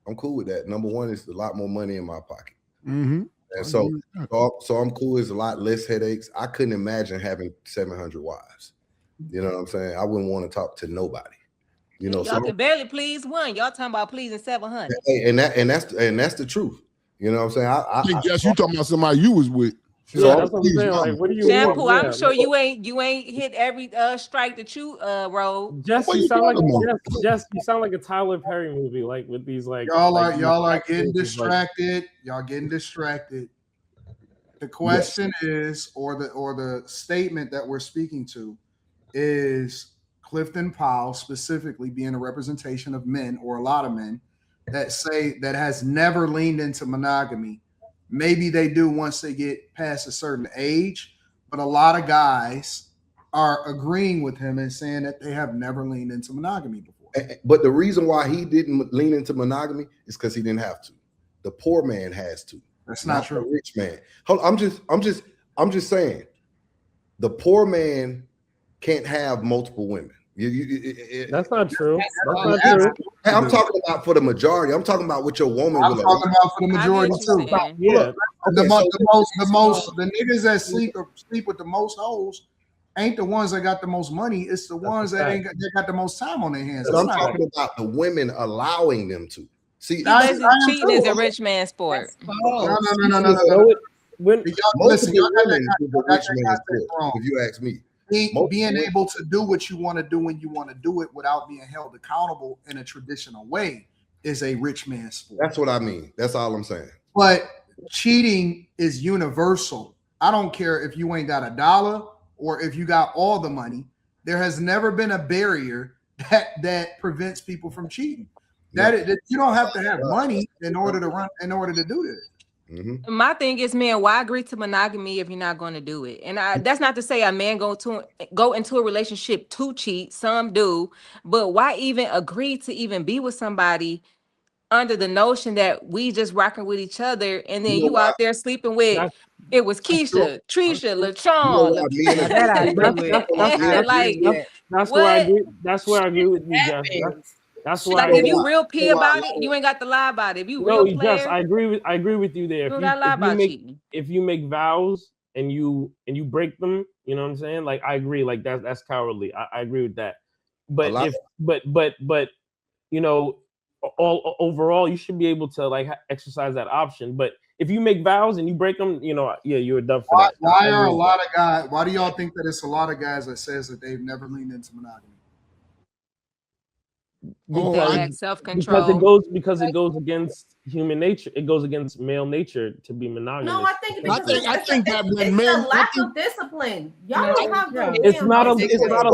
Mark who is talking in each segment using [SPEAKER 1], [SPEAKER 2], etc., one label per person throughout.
[SPEAKER 1] I'm cool with that. Number one, it's a lot more money in my pocket.
[SPEAKER 2] Mm-hmm.
[SPEAKER 1] And so I'm cool. It's a lot less headaches. I couldn't imagine having 700 wives. You know what I'm saying? I wouldn't want to talk to nobody. You know,
[SPEAKER 3] y'all can barely please one. Y'all talking about pleasing 700.
[SPEAKER 1] And that's the truth. You know what I'm saying?
[SPEAKER 2] I think Jess, you talking about somebody you was with.
[SPEAKER 4] Yeah, that's what I'm saying. Like, what do you
[SPEAKER 3] Shampoo?
[SPEAKER 4] want?
[SPEAKER 3] I'm sure you ain't hit every strike that you rolled.
[SPEAKER 4] Jess, you sound like a Tyler Perry movie, like with these like
[SPEAKER 5] y'all are getting distracted. Y'all getting distracted. The question is, or the statement that we're speaking to is Clifton Powell specifically being a representation of men, or a lot of men that say that has never leaned into monogamy. Maybe they do once they get past a certain age, but a lot of guys are agreeing with him and saying that they have never leaned into monogamy before.
[SPEAKER 1] But the reason why he didn't lean into monogamy is because he didn't have to. The poor man has to.
[SPEAKER 5] That's not true.
[SPEAKER 1] The rich man. Hold on, I'm just saying, the poor man can't have multiple women.
[SPEAKER 4] That's not true. That's not true.
[SPEAKER 1] I'm talking about for the majority. I'm talking about what your woman.
[SPEAKER 5] I'm talking about for the majority too.
[SPEAKER 4] Yeah.
[SPEAKER 5] The niggas that sleep with the most hoes ain't the ones that got the most money. It's the ones that got the most time on their hands.
[SPEAKER 1] I'm talking about the women allowing them to. See,
[SPEAKER 3] cheating is a rich man sport.
[SPEAKER 5] No.
[SPEAKER 1] Listen, y'all got that wrong. If you ask me.
[SPEAKER 5] Being able to do what you want to do when you want to do it without being held accountable in a traditional way is a rich man's sport.
[SPEAKER 1] That's what I mean. That's all I'm saying.
[SPEAKER 5] But cheating is universal. I don't care if you ain't got $1 or if you got all the money. There has never been a barrier that prevents people from cheating. That you don't have to have money in order to do this.
[SPEAKER 3] Mm-hmm. My thing is, man, why agree to monogamy if you're not going to do it? And that's not to say a man go into a relationship to cheat. Some do, but why even agree to even be with somebody under the notion that we just rocking with each other, and then you out there sleeping with it was Keisha, Trisha, Latron.
[SPEAKER 4] That's where I agree with you, Jeff. That's why.
[SPEAKER 3] Like, if you real P about it, you ain't got to lie about it. If you real player,
[SPEAKER 4] yes, I agree with you there. If you make vows and you break them, you know what I'm saying? Like, I agree. Like, that's cowardly. I agree with that. But but you know, all overall, you should be able to like exercise that option. But if you make vows and you break them, you know, you're done for that.
[SPEAKER 5] Why are a lot of guys? Why do y'all think that it's a lot of guys that says that they've never leaned into monogamy?
[SPEAKER 3] Self-control.
[SPEAKER 4] Because it goes against human nature. It goes against male nature to be monogamous.
[SPEAKER 6] No, I think that when men, the lack of discipline. Y'all don't have the.
[SPEAKER 4] It's not a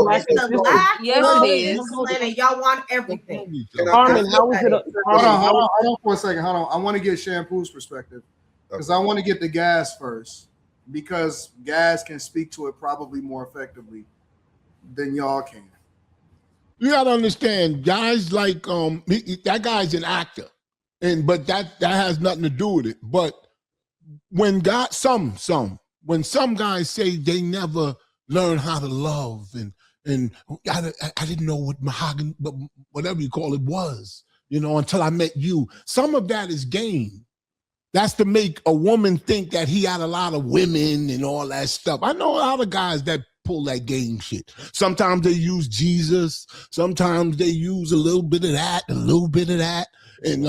[SPEAKER 4] lack of discipline.
[SPEAKER 3] Yes, it is.
[SPEAKER 6] And y'all want everything.
[SPEAKER 4] Carmen, how is it?
[SPEAKER 5] Hold on for a second. Hold on. I want to get Shampoo's perspective because I want to get the guys first, because guys can speak to it probably more effectively than y'all can.
[SPEAKER 2] You gotta understand, guys like that guy's an actor, but that has nothing to do with it. But when when some guys say they never learn how to love, and I didn't know what mahogany, but whatever you call it was, you know, until I met you. Some of that is game. That's to make a woman think that he had a lot of women and all that stuff. I know a lot of guys that pull that game shit. Sometimes they use Jesus. Sometimes they use a little bit of that, a little bit of that. And,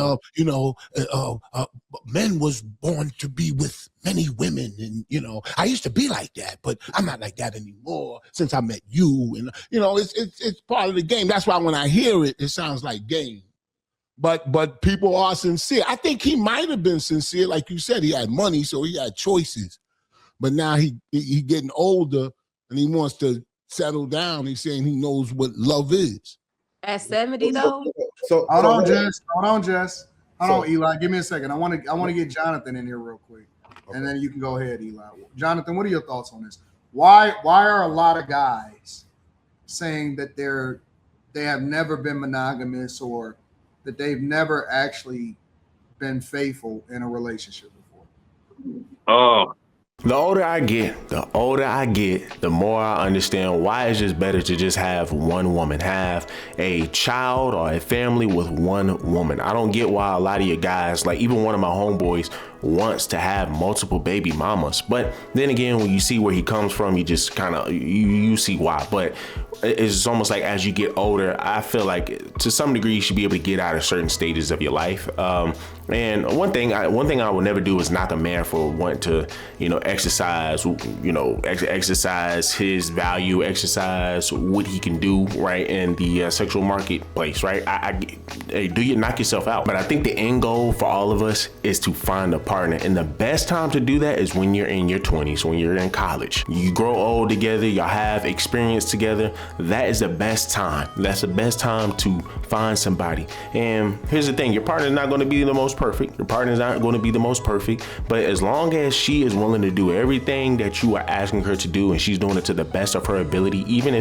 [SPEAKER 2] men was born to be with many women. And, you know, I used to be like that, but I'm not like that anymore since I met you. And, you know, it's part of the game. That's why when I hear it, it sounds like game. But people are sincere. I think he might have been sincere. Like you said, he had money, so he had choices. But now he getting older, and he wants to settle down. He's saying he knows what love is.
[SPEAKER 3] At 70 though.
[SPEAKER 5] So hold on, Jess. Hold on, Eli. Give me a second. I want to get Jonathan in here real quick, and then you can go ahead, Eli. Jonathan, what are your thoughts on this? Why are a lot of guys saying that they have never been monogamous, or that they've never actually been faithful in a relationship before?
[SPEAKER 7] Oh, The older I get, the more I understand why it's just better to just have one woman, have a child or a family with one woman. I don't get why a lot of you guys, like even one of my homeboys, wants to have multiple baby mamas. But then again, when you see where he comes from, you just kind of, you see why. But it's almost like as you get older, I feel like to some degree you should be able to get out of certain stages of your life. And one thing I will never do is knock a man for wanting to, exercise his value, exercise what he can do, right, in the sexual marketplace, right? Hey, do you knock yourself out? But I think the end goal for all of us is to find a partner. And the best time to do that is when you're in your 20s, when you're in college. You grow old together, y'all have experience together. That is the best time. That's the best time to find somebody. And here's the thing, your partner's not going to be the most perfect. Your partner's not going to be the most perfect. But as long as she is willing to do everything that you are asking her to do and she's doing it to the best of her ability, even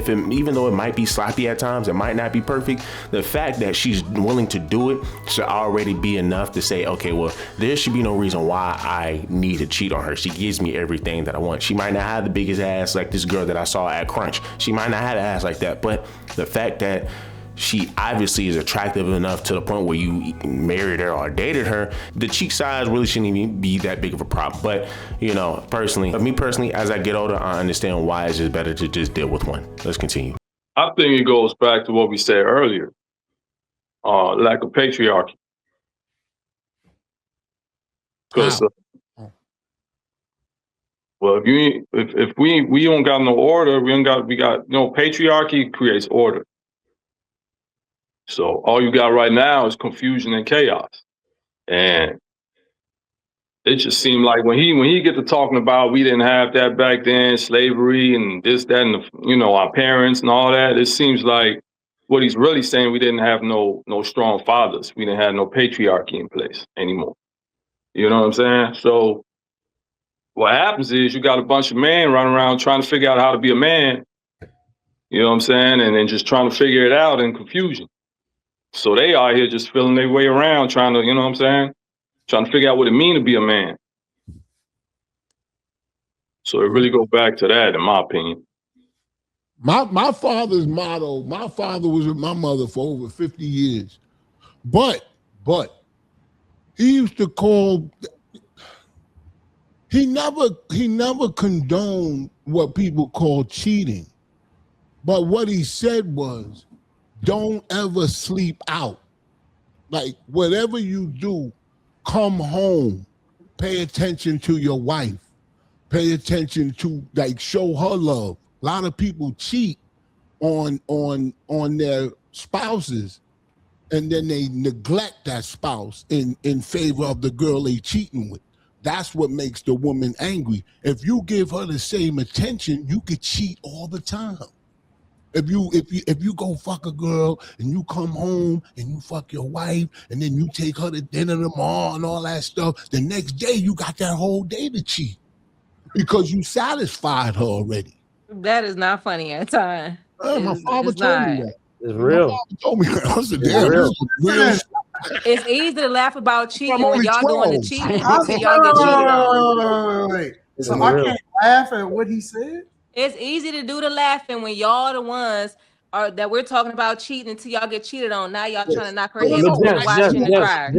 [SPEAKER 7] though it might be sloppy at times, it might not be perfect, the fact that she's willing to do it should already be enough to say, okay, well, there should be no reason why I need to cheat on her. She gives me everything that I want. She might not have the biggest ass like this girl that I saw at Crunch. She might not have an ass like that, but the fact that she obviously is attractive enough to the point where you married her or dated her, the cheek size really shouldn't even be that big of a problem. But, me personally, as I get older, I understand why it's just better to just deal with one. Let's continue.
[SPEAKER 8] I think it goes back to what we said earlier, lack of patriarchy. Because, well, if we don't got no order, we got patriarchy creates order. So all you got right now is confusion and chaos. And it just seemed like when he get to talking about we didn't have that back then, slavery and this, that, and our parents and all that, it seems like what he's really saying, we didn't have no strong fathers. We didn't have no patriarchy in place anymore. You know what I'm saying? So what happens is you got a bunch of men running around trying to figure out how to be a man. You know what I'm saying? And then just trying to figure it out in confusion. So they out here just feeling their way around, trying to, trying to figure out what it means to be a man. So it really goes back to that, in my opinion.
[SPEAKER 2] My father's motto, my father was with my mother for over 50 years. But he used to call, he never condoned what people call cheating. But what he said was, don't ever sleep out. Like, whatever you do, come home, pay attention to your wife, pay attention to, show her love. A lot of people cheat on their spouses, and then they neglect that spouse in favor of the girl they cheating with. That's what makes the woman angry. If you give her the same attention, you could cheat all the time. If you go fuck a girl and you come home and you fuck your wife and then you take her to dinner tomorrow and all that stuff, the next day you got that whole day to cheat because you satisfied her already.
[SPEAKER 3] That is not funny at times.
[SPEAKER 2] My father told me that.
[SPEAKER 4] It's real.
[SPEAKER 2] My father told me that. I said, damn, this is real.
[SPEAKER 3] It's easy to laugh about cheating when y'all doing the cheating until y'all get cheated on.
[SPEAKER 5] Wait. So I can't laugh at what he said?
[SPEAKER 3] It's easy to do the laughing when y'all the ones that we're talking about cheating until y'all get cheated on. Now y'all trying to knock her head off and wash in the dryer.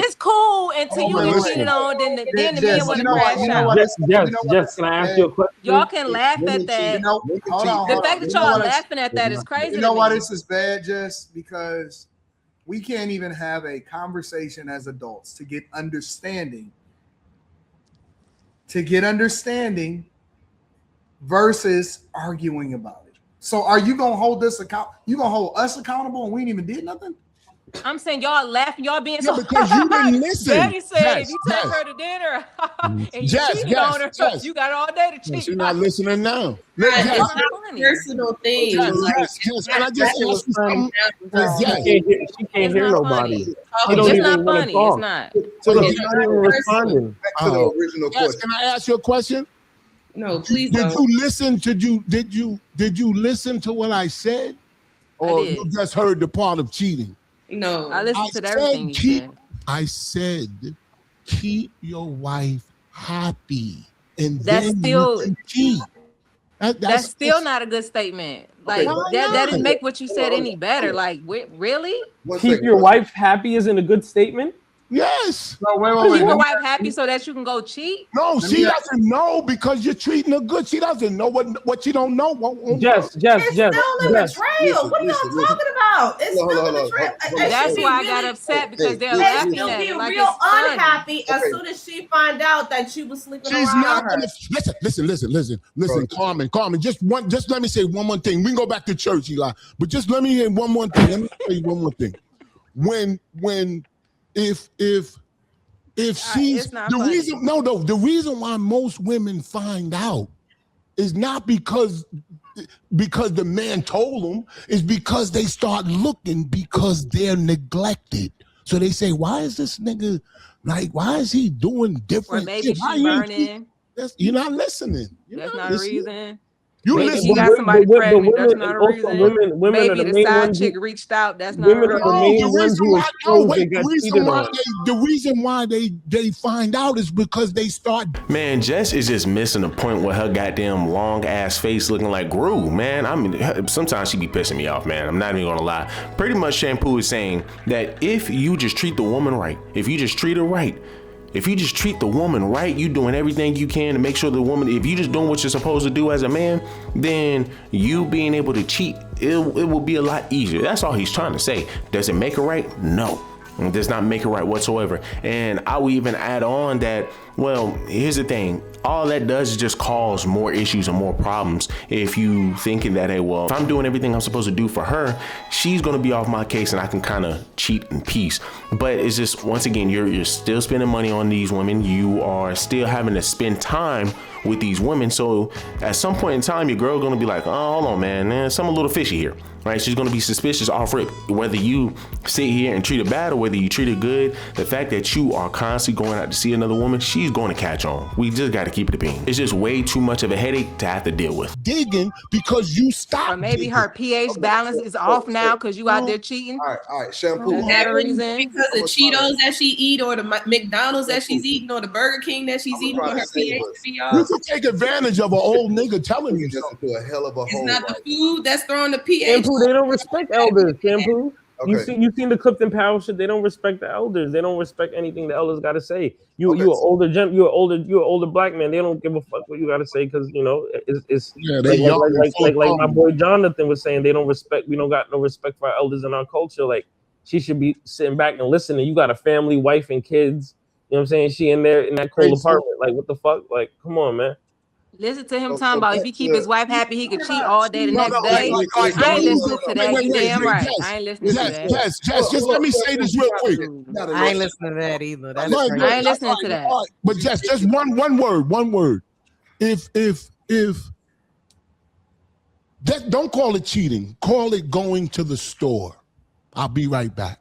[SPEAKER 3] It's cool until you get cheated on. Then the men want to crash out.
[SPEAKER 4] Just can I ask you a question?
[SPEAKER 3] Y'all can laugh at that. The fact that y'all are laughing at that is crazy.
[SPEAKER 5] You know why this is bad, Jess? Because we can't even have a conversation as adults to get understanding. Versus arguing about it. So are you gonna hold us accountable and we ain't even did nothing?
[SPEAKER 3] I'm saying y'all laughing, y'all being so
[SPEAKER 2] because you didn't listen.
[SPEAKER 3] Daddy said if you take her to dinner and you cheated on her, you got all day to cheat.
[SPEAKER 2] She's not listening now.
[SPEAKER 6] Personal things.
[SPEAKER 2] Can I just ask you something?
[SPEAKER 4] She can't hear nobody.
[SPEAKER 3] It's not funny. It's not.
[SPEAKER 4] So she's not even responding.
[SPEAKER 1] Back to the original question.
[SPEAKER 2] Can I ask you a question?
[SPEAKER 6] No, please
[SPEAKER 2] Did
[SPEAKER 6] don't.
[SPEAKER 2] you listen? Did you listen to what I said, or you just heard the part of cheating?
[SPEAKER 6] No,
[SPEAKER 3] I listened to everything you said.
[SPEAKER 2] I said, keep your wife happy, and
[SPEAKER 3] that's
[SPEAKER 2] then
[SPEAKER 3] still
[SPEAKER 2] you cheat.
[SPEAKER 3] That's still not a good statement. Like that didn't make what you said any better. Like, really?
[SPEAKER 4] Keep your wife happy isn't a good statement?
[SPEAKER 2] Yes.
[SPEAKER 5] No, wait.
[SPEAKER 3] Keep your wife happy so that you can go cheat?
[SPEAKER 2] No, she doesn't know because you're treating her good. She doesn't know what she don't know.
[SPEAKER 6] It's still a betrayal. What are y'all talking about? It's still a betrayal.
[SPEAKER 3] That's why I got upset because they're laughing at it. Like,
[SPEAKER 6] real unhappy as soon as she find out that she was sleeping
[SPEAKER 2] She's
[SPEAKER 6] around
[SPEAKER 2] not
[SPEAKER 6] her.
[SPEAKER 2] Listen, Carmen. Just let me say one more thing. We can go back to church, Eli. But just let me hear one more thing. Let me tell you one more thing. If she's the reason why most women find out is not because the man told them, is because they start looking because they're neglected. So they say, why is this nigga why is he doing different?
[SPEAKER 3] Or maybe she's burning.
[SPEAKER 2] You're not listening.
[SPEAKER 3] That's not a reason.
[SPEAKER 2] You
[SPEAKER 3] maybe
[SPEAKER 2] listen.
[SPEAKER 3] He got somebody pregnant. That's not a reason.
[SPEAKER 4] Women
[SPEAKER 3] maybe the side chick reached out. That's not a reason.
[SPEAKER 2] The reason why they find out is because they start.
[SPEAKER 7] Man, Jess is just missing the point with her goddamn long ass face looking like Gru, man. I mean, sometimes she be pissing me off, man. I'm not even gonna lie. Pretty much Shampoo is saying that if you just treat the woman right, if you just treat her right, if you just treat the woman right, you doing everything you can to make sure the woman, if you just doing what you're supposed to do as a man, then you being able to cheat, it will be a lot easier. That's all he's trying to say. Does it make it right? No. It does not make it right whatsoever. And I will even add on that, well, here's the thing. All that does is just cause more issues and more problems. If you thinking that, hey, well, if I'm doing everything I'm supposed to do for her, she's going to be off my case and I can kind of cheat in peace. But it's just, once again, you're still spending money on these women. You are still having to spend time with these women. So at some point in time, your girl going to be like, oh, hold on, man, there's something a little fishy here. Right? She's going to be suspicious off rip. Whether you sit here and treat her bad or whether you treat her good, the fact that you are constantly going out to see another woman, she's going to catch on. We just got to keep it a bean. It's just way too much of a headache to have to deal with.
[SPEAKER 2] Digging because you stop.
[SPEAKER 3] Or maybe her pH balance is off now because you out there cheating.
[SPEAKER 1] All right, Shampoo.
[SPEAKER 6] Is that a reason? Because the Cheetos that she eat, or the McDonald's that she's eating, or the Burger King that she's eating, for her pH to be off.
[SPEAKER 2] You can take advantage of an old nigga telling you something.
[SPEAKER 1] A hell of a
[SPEAKER 6] it's not the food that's throwing the pH.
[SPEAKER 4] Shampoo, they don't respect elders. Shampoo.
[SPEAKER 1] Okay.
[SPEAKER 4] You seen the Clifton Powell shit. They don't respect the elders. They don't respect anything the elders got to say. You're an older black man. They don't give a fuck what you got to say because it's like my boy Jonathan was saying. They don't respect. We don't got no respect for our elders in our culture. Like she should be sitting back and listening. You got a family, wife, and kids. You know what I'm saying? She in there in that cold apartment. Like what the fuck? Like come on, man.
[SPEAKER 3] Listen to him talking about if he keep his wife happy, he could cheat all day the next day. I ain't listening to that. You damn right. I ain't listening to that.
[SPEAKER 2] Jess, just let me say this real quick.
[SPEAKER 9] I ain't listening to that either.
[SPEAKER 3] I ain't listening to that.
[SPEAKER 2] But Jess, just one word. If that, don't call it cheating. Call it going to the store. I'll be right back.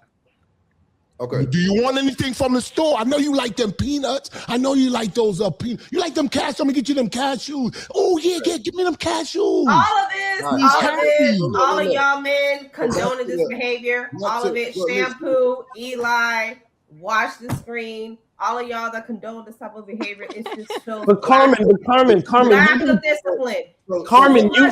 [SPEAKER 1] Okay.
[SPEAKER 2] Do you want anything from the store? I know you like them peanuts. I know you like those peanuts. You like them cashews? I'm gonna get you them cashews. Oh yeah, give me them cashews.
[SPEAKER 6] All of y'all men condoning this behavior. All of it. Shampoo, Eli, watch the screen. All of y'all that condone this type of behavior, it's just so.
[SPEAKER 4] But Carmen,
[SPEAKER 6] lack of discipline.
[SPEAKER 4] Carmen,
[SPEAKER 6] too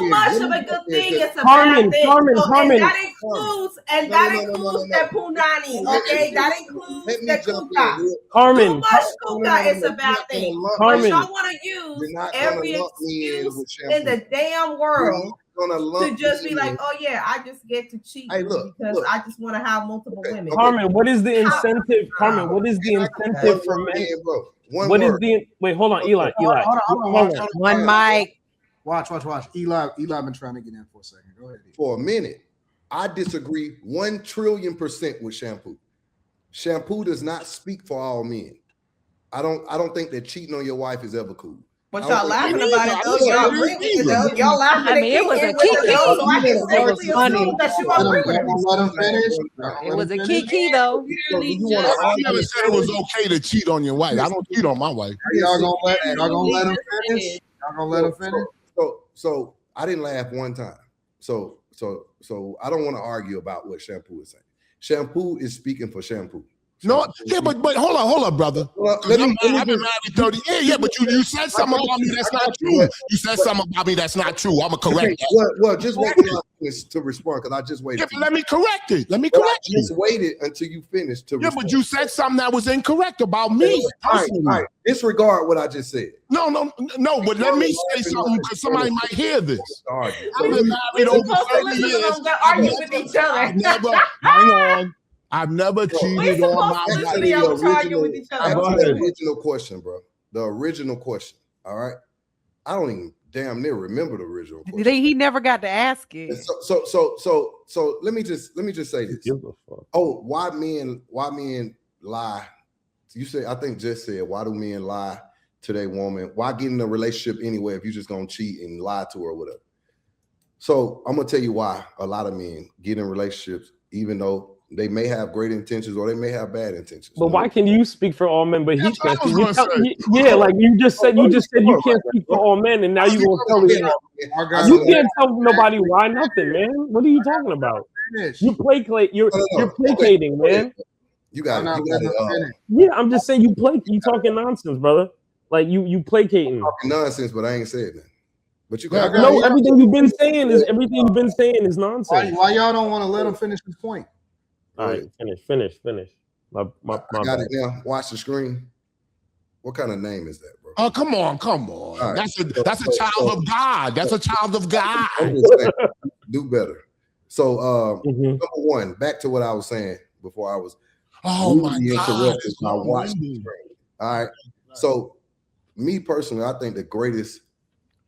[SPEAKER 6] much of a good thing. It's a bad thing.
[SPEAKER 4] Carmen.
[SPEAKER 6] That includes that punani. Okay, that includes the kuka.
[SPEAKER 4] Carmen,
[SPEAKER 6] too much kuka is a bad thing. Carmen, but y'all want to use every excuse in the damn world to just be like, oh yeah, I just get to cheat because I just want to have multiple women.
[SPEAKER 4] Carmen, what is the incentive? Carmen, what is the incentive for men? What is the wait? Hold on, Eli.
[SPEAKER 9] Hold on. One mic.
[SPEAKER 5] Watch. Eli been trying to get in for a second. Go ahead.
[SPEAKER 1] For a minute, I disagree 1,000,000,000% with Shampoo. Shampoo does not speak for all men. I don't think that cheating on your wife is ever cool.
[SPEAKER 6] But y'all laughing about it though. Y'all agree with it though. Y'all laughing.
[SPEAKER 3] I mean, it was a kiki.
[SPEAKER 6] So I can safely assume that you agree with it.
[SPEAKER 5] Let him finish.
[SPEAKER 3] It was a kiki though.
[SPEAKER 2] I never said it was okay to cheat on your wife. I don't cheat on my wife.
[SPEAKER 5] Y'all gonna let him finish? Y'all gonna let him finish?
[SPEAKER 1] So I didn't laugh one time. So I don't want to argue about what Shampoo is saying. Shampoo is speaking for Shampoo.
[SPEAKER 2] No, yeah, but hold on, brother. Well, I've been married 30 years. Yeah, but you said something about me that's not true. You said something about me that's not true. I'm gonna correct that.
[SPEAKER 1] Well, just wait to respond because I just waited.
[SPEAKER 2] Yeah, let me correct it. I
[SPEAKER 1] just waited until you finished to respond.
[SPEAKER 2] But you said something that was incorrect about me.
[SPEAKER 1] All right. Disregard what I just said.
[SPEAKER 2] No, but let me say something because somebody might hear this. I've been married over 30 years.
[SPEAKER 6] Argue with each other.
[SPEAKER 2] Hang on. I've never cheated on my wife.
[SPEAKER 1] The original question, bro. The original question. All right. I don't even damn near remember the original question.
[SPEAKER 9] He never got to ask it.
[SPEAKER 1] So let me just say this. Oh, why men lie? You say, I think just said, why do men lie to their woman? Why get in a relationship anyway if you're just gonna cheat and lie to her or whatever? So I'm gonna tell you why a lot of men get in relationships even though they may have great intentions or they may have bad intentions.
[SPEAKER 4] But why can you speak for all men, but he can't? Like you just said you can't speak for all men, and now you gonna tell me you can't tell nobody why nothing, man. What are you talking about? You're placating, man.
[SPEAKER 1] You got it.
[SPEAKER 4] Yeah, I'm just saying you talking nonsense, brother. Like you placating.
[SPEAKER 1] Talking nonsense, but I ain't saying that. But you
[SPEAKER 4] got everything you've been saying is nonsense.
[SPEAKER 5] Why y'all don't want to let him finish his point?
[SPEAKER 4] All right, finish. My
[SPEAKER 1] I got it now. Watch the screen. What kind of name is that, bro?
[SPEAKER 2] Oh, come on. Right. That's a child of God. That's a child of God.
[SPEAKER 1] Do better. So number one, back to what I was saying before I was
[SPEAKER 2] my God.
[SPEAKER 1] I watched the screen. All right. So me personally, I think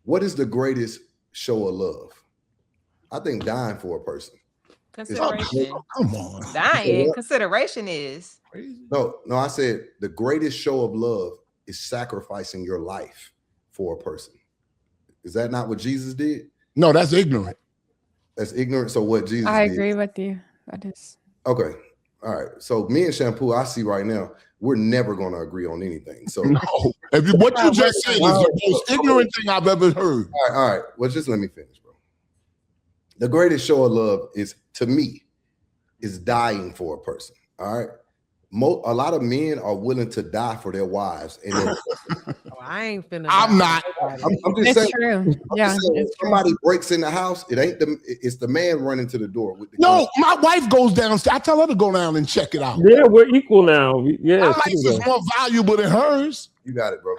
[SPEAKER 1] what is the greatest show of love? I think dying for a person.
[SPEAKER 3] Consideration.
[SPEAKER 2] Come on.
[SPEAKER 3] Dying. Consideration is.
[SPEAKER 1] No, I said the greatest show of love is sacrificing your life for a person. Is that not what Jesus did?
[SPEAKER 2] No, that's ignorant.
[SPEAKER 1] That's ignorant. So what Jesus did.
[SPEAKER 10] I agree with you. That is.
[SPEAKER 1] Okay. All right. So me and Shampoo, I see right now, we're never going to agree on anything. So
[SPEAKER 2] no. What you just said is the most ignorant thing I've ever heard.
[SPEAKER 1] All right. Well, just let me finish, bro. The greatest show of love is, to me, is dying for a person. All right. A lot of men are willing to die for their wives. And
[SPEAKER 9] I ain't finna.
[SPEAKER 2] I'm not.
[SPEAKER 1] I'm just saying.
[SPEAKER 10] True. It's
[SPEAKER 1] somebody breaks in the house. It's the man running to the door. With the
[SPEAKER 2] gun. My wife goes downstairs. I tell her to go down and check it out.
[SPEAKER 4] Yeah, we're equal now. Yeah,
[SPEAKER 2] my life is more valuable than hers.
[SPEAKER 1] You got it, bro.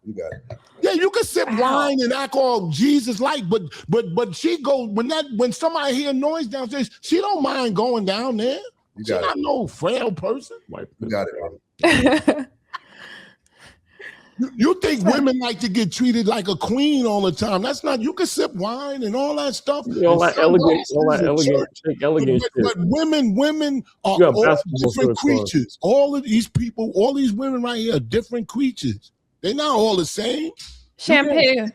[SPEAKER 1] You got it.
[SPEAKER 2] Yeah, you can sip wine and act all Jesus-like, but she goes when somebody hear noise downstairs, she don't mind going down there. She's not no frail person.
[SPEAKER 1] You got it, bro.
[SPEAKER 2] You think women like to get treated like a queen all the time? That's not. You can sip wine and all that stuff.
[SPEAKER 4] All that elegant.
[SPEAKER 2] But women are all different creatures. All of these people, all these women right here are different creatures. They're not all the same.
[SPEAKER 10] Shampoo.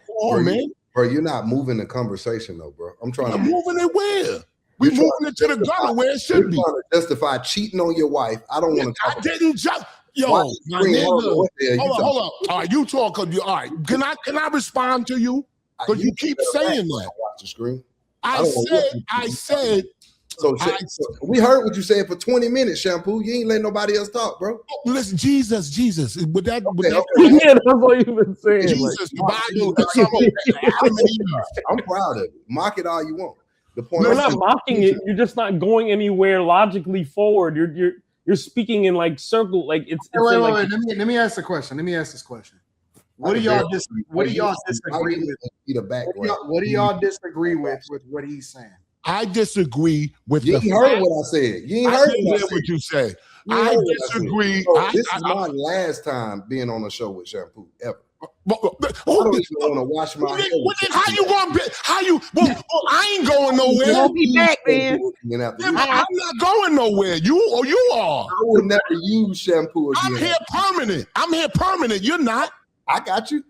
[SPEAKER 1] Bro, you're not moving the conversation though, bro. I'm
[SPEAKER 2] moving it where? We're moving it to the gutter where it should be.
[SPEAKER 1] Trying to justify cheating on your wife. I don't want to talk.
[SPEAKER 2] I didn't just. Yo, my nigga. Hold on. All right, you talk. All right, can I respond to you? Because you keep saying that.
[SPEAKER 1] Watch the screen.
[SPEAKER 2] I said.
[SPEAKER 1] So we heard what you said for 20 minutes, Shampoo. You ain't letting nobody else talk, bro.
[SPEAKER 2] Listen, Jesus.
[SPEAKER 4] Yeah, that's what you've been saying.
[SPEAKER 2] Jesus, the Bible.
[SPEAKER 1] I'm proud of it. Mock it all you want. The point
[SPEAKER 4] you're not mocking it. You're just not going anywhere logically forward. You're speaking in like circle. Like it's.
[SPEAKER 5] Wait. Let me ask the question. Let me ask this question. What do y'all disagree with? What do y'all disagree with what he's saying?
[SPEAKER 2] I disagree with
[SPEAKER 1] you. You heard what I said. You ain't heard
[SPEAKER 2] what you said. I disagree.
[SPEAKER 1] This is my last time being on a show with Shampoo ever. I don't even want to wash my hands.
[SPEAKER 2] How you going to be? I ain't going nowhere.
[SPEAKER 9] Don't be back, man.
[SPEAKER 2] I'm not going nowhere. You are.
[SPEAKER 1] I will never use Shampoo again.
[SPEAKER 2] I'm here permanent. You're not.
[SPEAKER 1] I got you.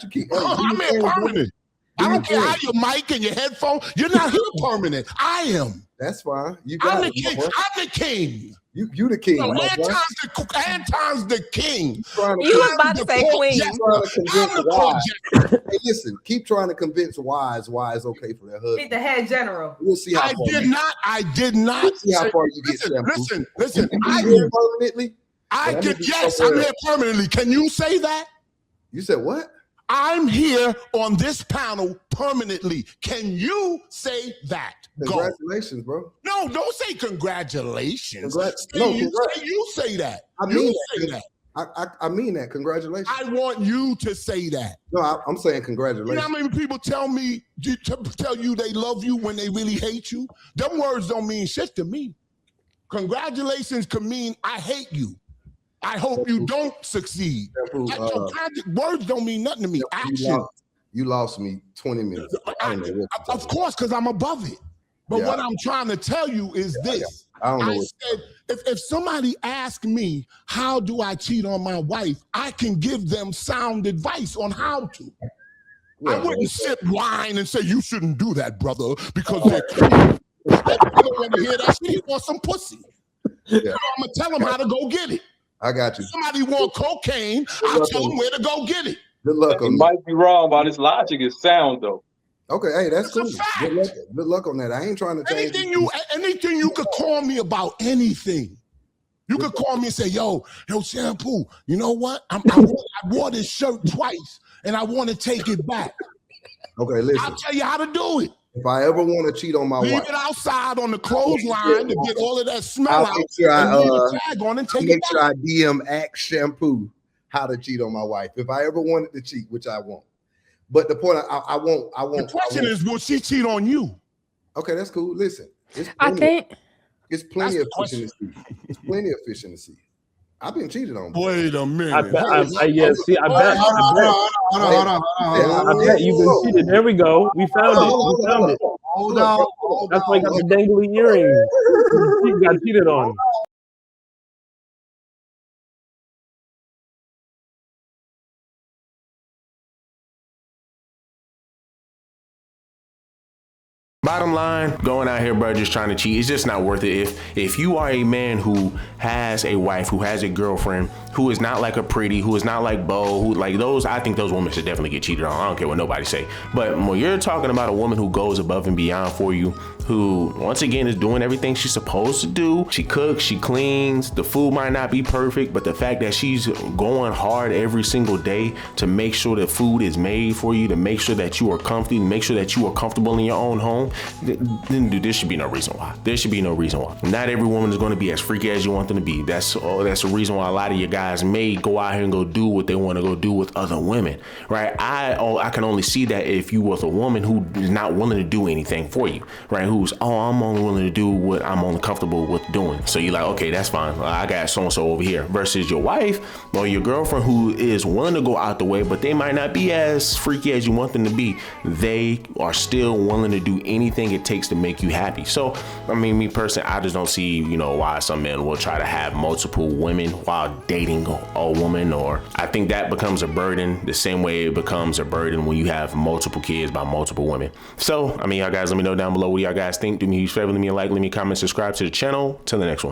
[SPEAKER 1] Keep
[SPEAKER 2] I'm here permanent. I don't care how your mic and your headphone. You're not here permanent. I am.
[SPEAKER 1] That's fine.
[SPEAKER 2] I'm the king. I'm the king.
[SPEAKER 1] You the king.
[SPEAKER 2] Anton's the king.
[SPEAKER 3] You was about to say queen.
[SPEAKER 1] Hey, listen. Keep trying to convince wives why it's okay for their husband.
[SPEAKER 6] Be the head general.
[SPEAKER 1] We'll see how
[SPEAKER 2] I did not.
[SPEAKER 1] We'll see how far you get.
[SPEAKER 2] Listen.
[SPEAKER 1] Permanently.
[SPEAKER 2] I'm here permanently. Can you say that?
[SPEAKER 1] You said what?
[SPEAKER 2] I'm here on this panel permanently. Can you say that?
[SPEAKER 1] Congratulations, bro.
[SPEAKER 2] No, don't say congratulations. You say that.
[SPEAKER 1] I mean that. I mean that. Congratulations.
[SPEAKER 2] I want you to say that.
[SPEAKER 1] No, I'm saying congratulations.
[SPEAKER 2] You know how many people tell you they love you when they really hate you? Them words don't mean shit to me. Congratulations can mean I hate you. I hope you don't succeed. Words don't mean nothing to me. Action.
[SPEAKER 1] You lost me 20 minutes.
[SPEAKER 2] Of course, because I'm above it. But what I'm trying to tell you is this. I said, if somebody asks me, how do I cheat on my wife? I can give them sound advice on how to. I wouldn't sit whine and say, you shouldn't do that, brother, because they're crazy. I don't want to hear that shit. He wants some pussy. I'm going to tell him how to go get it.
[SPEAKER 1] I got you.
[SPEAKER 2] If somebody want cocaine, I'll tell them where to go get it.
[SPEAKER 1] Good luck on that.
[SPEAKER 8] You might be wrong, but his logic is sound, though.
[SPEAKER 1] Okay, hey, that's cool. Good luck on that. I ain't trying to change
[SPEAKER 2] anything you could call me about anything. You could call me and say, yo, Shampoo, you know what? I wore this shirt twice and I want to take it back.
[SPEAKER 1] Okay, listen.
[SPEAKER 2] I'll tell you how to do it.
[SPEAKER 1] If I ever want to cheat on my wife,
[SPEAKER 2] leave it outside on the clothesline to get all of that smell out.
[SPEAKER 1] Make sure I DM Axe Shampoo how to cheat on my wife. If I ever wanted to cheat, which I won't. But the point I won't. The
[SPEAKER 2] question is, will she cheat on you?
[SPEAKER 1] Okay, that's cool. Listen,
[SPEAKER 10] it's plenty
[SPEAKER 1] of fish in the sea. It's plenty of fish in the sea. I've been cheated on.
[SPEAKER 2] Wait a minute.
[SPEAKER 4] I bet you've been cheated. There we go. We found it.
[SPEAKER 5] Hold on.
[SPEAKER 4] That's why you got the dangly earrings. You got cheated on.
[SPEAKER 7] Bottom line, going out here, bro, just trying to cheat, it's just not worth it. If you are a man who has a wife, who has a girlfriend, who is not like a Pretty, who is not like Bo, who like those, I think those women should definitely get cheated on. I don't care what nobody say. But when you're talking about a woman who goes above and beyond for you, who once again is doing everything she's supposed to do, she cooks, she cleans, the food might not be perfect, but the fact that she's going hard every single day to make sure that food is made for you, to make sure that you are comfy, to make sure that you are comfortable in your own home, then dude, there should be no reason why. There should be no reason why. Not every woman is going to be as freaky as you want them to be. That's the reason why a lot of you guys may go out here and go do what they want to go do with other women, right? I can only see that if you was a woman who is not willing to do anything for you, right? Who's, I'm only willing to do what I'm only comfortable with doing. So you're like, okay, that's fine. I got so-and-so over here. Versus your wife or your girlfriend who is willing to go out the way, but they might not be as freaky as you want them to be. They are still willing to do anything it takes to make you happy. So, I mean, me personally, I just don't see, why some men will try to have multiple women while dating a woman, or I think that becomes a burden the same way it becomes a burden when you have multiple kids by multiple women. So, I mean, y'all guys, let me know down below what y'all guys think. Do me a huge favor, leave me a like, leave me a comment, subscribe to the channel. Till the next one.